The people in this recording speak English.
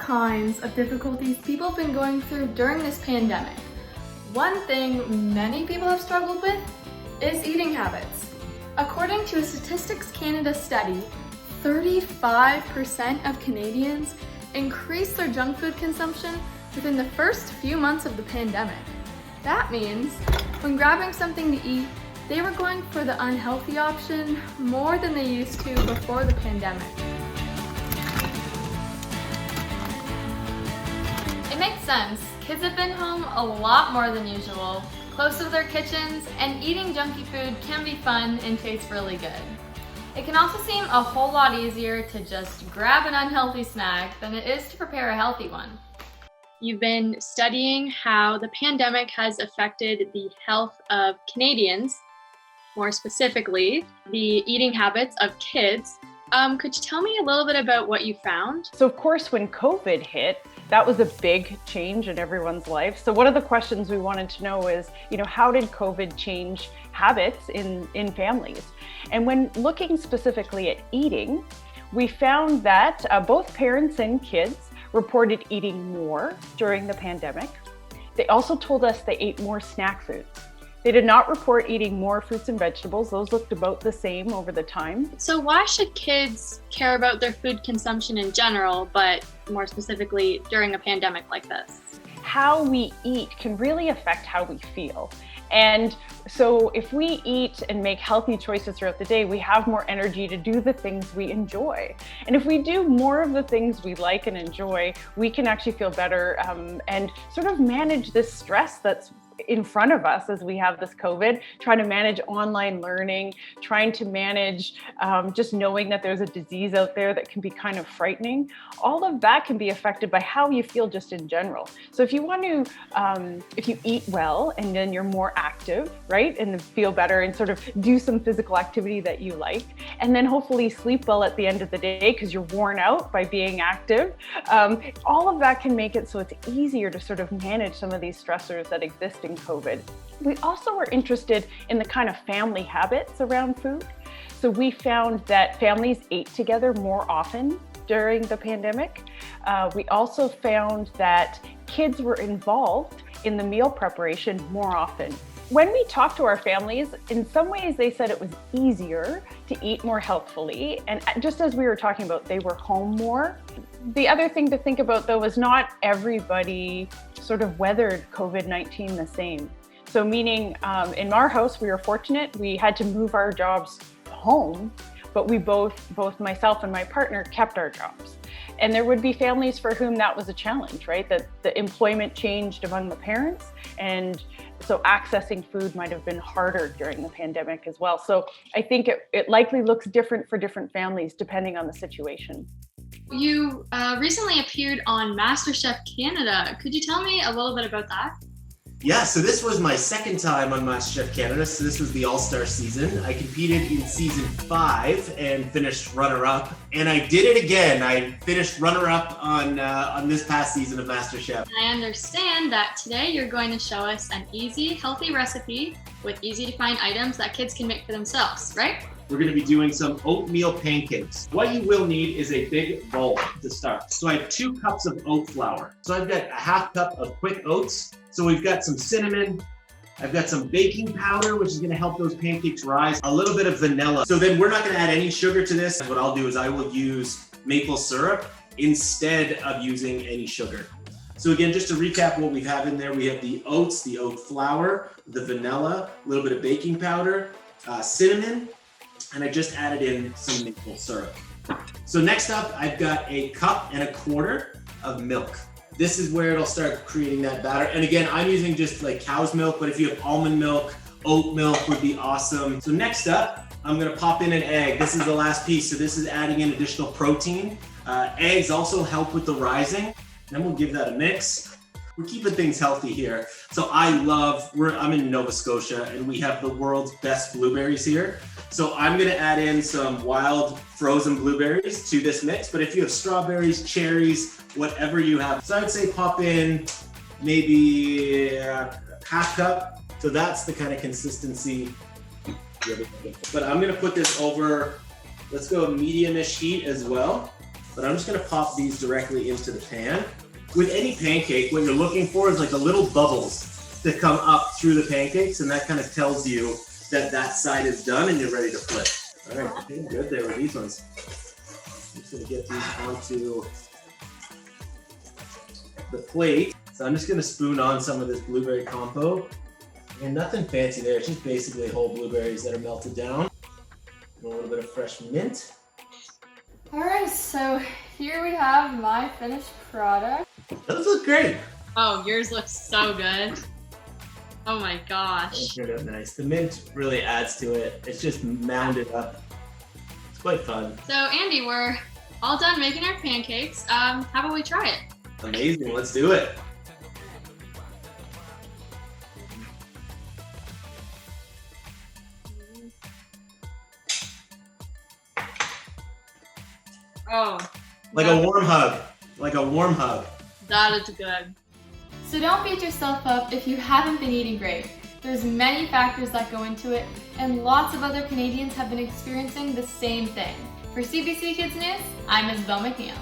kinds of difficulties people have been going through during this pandemic. One thing many people have struggled with is eating habits. According to a Statistics Canada study, 35% of Canadians increased their junk food consumption within the first few months of the pandemic. That means when grabbing something to eat, they were going for the unhealthy option more than they used to before the pandemic. It makes sense. Kids have been home a lot more than usual, close to their kitchens, and eating junky food can be fun and taste really good. It can also seem a whole lot easier to just grab an unhealthy snack than it is to prepare a healthy one. You've been studying how the pandemic has affected the health of Canadians, more specifically, the eating habits of kids. Could you tell me a little bit about what you found? So of course, when COVID hit, that was a big change in everyone's life. So one of the questions we wanted to know is, how did COVID change habits in families? And when looking specifically at eating, we found that both parents and kids reported eating more during the pandemic. They also told us they ate more snack foods. They did not report eating more fruits and vegetables. Those looked about the same over the time. So why should kids care about their food consumption in general, but more specifically during a pandemic like this? How we eat can really affect how we feel. And so if we eat and make healthy choices throughout the day, we have more energy to do the things we enjoy. And if we do more of the things we like and enjoy, we can actually feel better and sort of manage this stress that's in front of us as we have this COVID, trying to manage online learning, trying to manage just knowing that there's a disease out there that can be kind of frightening. All of that can be affected by how you feel just in general. So if you want to, if you eat well and then you're more active, right, and feel better and sort of do some physical activity that you like, and then hopefully sleep well at the end of the day because you're worn out by being active, all of that can make it so it's easier to sort of manage some of these stressors that exist in COVID. We also were interested in the kind of family habits around food. So we found that families ate together more often during the pandemic. We also found that kids were involved in the meal preparation more often. When we talked to our families, in some ways they said it was easier to eat more healthfully. And just as we were talking about, they were home more. The other thing to think about though is not everybody sort of weathered COVID-19 the same. So meaning in our house, we were fortunate. We had to move our jobs home, but we both myself and my partner kept our jobs. And there would be families for whom that was a challenge, right? That the employment changed among the parents. And so accessing food might have been harder during the pandemic as well. So I think it likely looks different for different families depending on the situation. You recently appeared on Masterchef Canada. Could you tell me a little bit about that? Yeah, so this was my second time on Masterchef Canada. So this was the All-Star season. I competed in season 5 and finished runner-up. And I did it again. I finished runner-up on this past season of Masterchef. I understand that today you're going to show us an easy, healthy recipe with easy-to-find items that kids can make for themselves, right? We're going to be doing some oatmeal pancakes. What you will need is a big bowl to start. So I have 2 cups of oat flour. So I've got a half cup of quick oats. So we've got some cinnamon. I've got some baking powder, which is going to help those pancakes rise. A little bit of vanilla. So then we're not going to add any sugar to this. What I'll do is I will use maple syrup instead of using any sugar. So again, just to recap what we have in there, we have the oats, the oat flour, the vanilla, a little bit of baking powder, cinnamon, and I just added in some maple syrup. So next up, I've got a cup and a quarter of milk. This is where it'll start creating that batter. And again, I'm using just like cow's milk, but if you have almond milk, oat milk would be awesome. So next up, I'm gonna pop in an egg. This is the last piece. So this is adding in additional protein. Eggs also help with the rising. Then we'll give that a mix. We're keeping things healthy here. So I'm in Nova Scotia and we have the world's best blueberries here. So I'm gonna add in some wild frozen blueberries to this mix, but if you have strawberries, cherries, whatever you have. So I'd say pop in maybe a half cup. So that's the kind of consistency. But I'm gonna put this over, let's go medium-ish heat as well. but I'm just gonna pop these directly into the pan. With any pancake, what you're looking for is like the little bubbles that come up through the pancakes, and that kind of tells you that that side is done and you're ready to flip. All right, looking good there with these ones. I'm just gonna get these onto the plate. So I'm just gonna spoon on some of this blueberry compote. And nothing fancy there, it's just basically whole blueberries that are melted down. And a little bit of fresh mint. All right, so here we have my finished product. Those look great. Oh, yours looks so good. Oh my gosh. Those turned out nice. The mint really adds to it. It's just mounded up. It's quite fun. So Andy, we're all done making our pancakes. How about we try it? Amazing, let's do it. Oh. Like a warm hug. Like a warm hug. That is good. So don't beat yourself up if you haven't been eating great. There's many factors that go into it, and lots of other Canadians have been experiencing the same thing. For CBC Kids News, I'm Isabel McNeil.